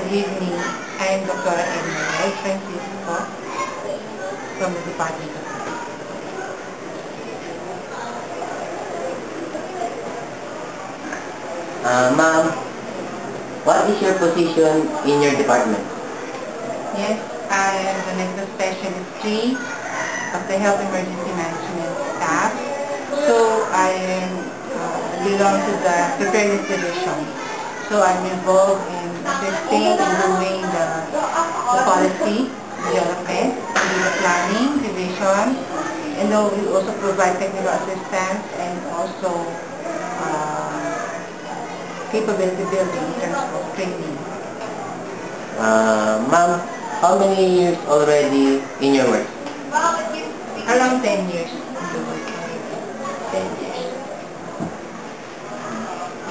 Good evening. I am Dr. Emma Francisco from the Department of Health. Ma'am, what is your position in your department? Yes, I am the medical specialist 3 of the Health Emergency Management staff. So I belong to the preparedness division. So I'm involved in assisting in doing the policy development, the planning, revision, and then we also provide technical assistance and also capability building in terms of training. Ma'am, how many years already in your work? Around 10 years in the work. 10 years.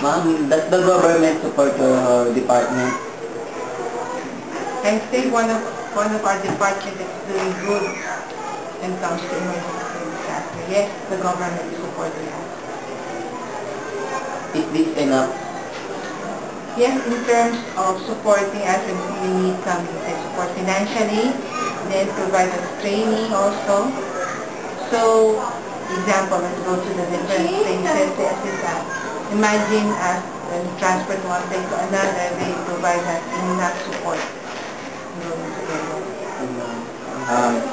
Ma'am, does the government support your department? I think one of our departments is doing good when it comes to emergency disaster. Yes, the government is supporting us. Is this enough? Yes, in terms of supporting us, we need some support financially, then provide us training also. So, example, let's go to the different places to assist us. Imagine us transport one place to another, they provide us enough support.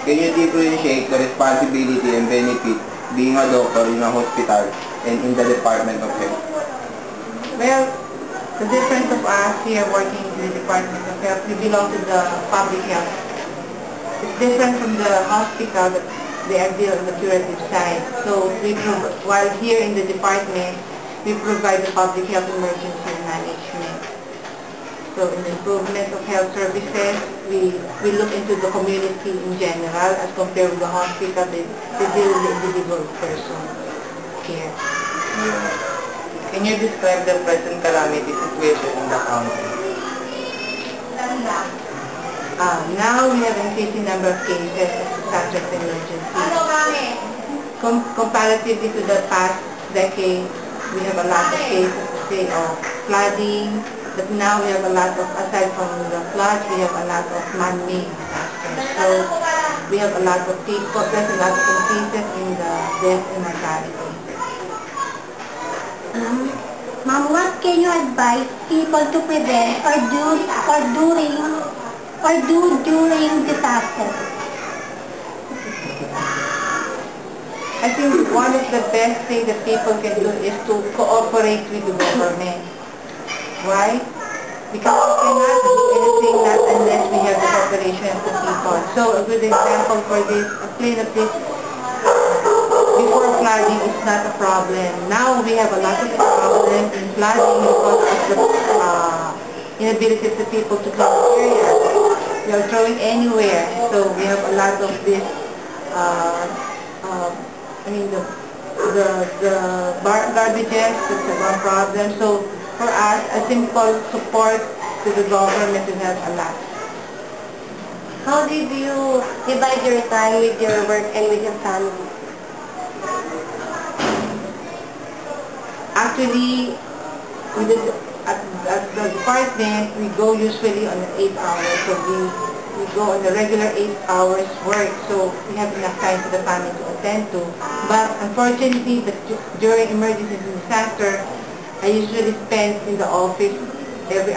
Can you differentiate the responsibility and benefit being a doctor in a hospital and in the Department of Health? Well, the difference of us here working in the Department of Health, we belong to the public health. It's different from the hospital that they are dealing on the curative side. So while here in the department, we provide the public health emergency management. So in the improvement of health services, we look into the community in general as compared with the hospital, they deal with the individual person care. Can you describe the present calamity situation in the county? Now we have increasing number of cases of disaster emergency. Comparatively to the past decade, we have a lot of cases, say, of flooding, but now we have a lot of, aside from the floods, we have a lot of man-made disasters. So we have a lot of people, there's a lot of increases in the death and mortality. Ma'am, what can you advise people to prevent or do during disaster? I think one of the best things that people can do is to cooperate with the government. Why? Because we cannot do anything not unless we have the cooperation of the people. So a good example for this, a plain of this, before flooding is not a problem. Now we have a lot of problems in flooding because of the inability of the people to clean the area. We are throwing anywhere. So we have a lot of this, the garbages, that's one problem. So for us, a simple support to the government will help a lot. How did you divide your time with your work and with your family? Actually, at the department, we go usually on 8 hours. So we go on a regular 8 hours work. So we have enough time for the family to attend to. But unfortunately, during emergency and disaster, I usually spend in the office every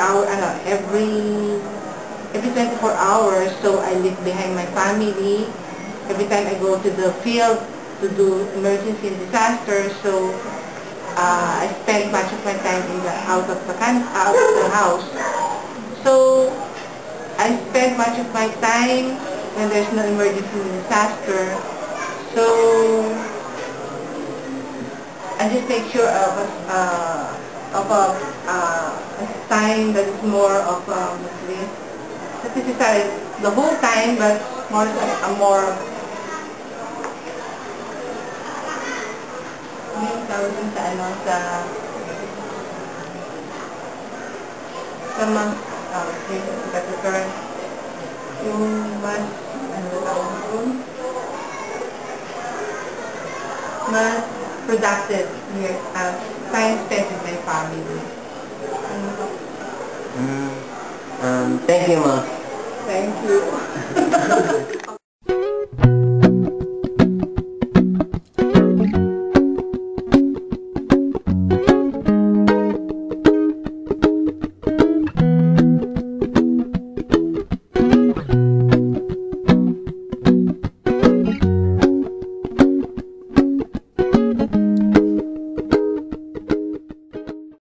24 hours. So I leave behind my family. Every time I go to the field to do emergency and disaster, so I spend much of my time out of the house. So I spend much of my time when there's no emergency and disaster. So I just make sure of a time that is more of not necessarily the whole time, but more mas productive here, time spent with my family. Thank you, ma'am. Thank you.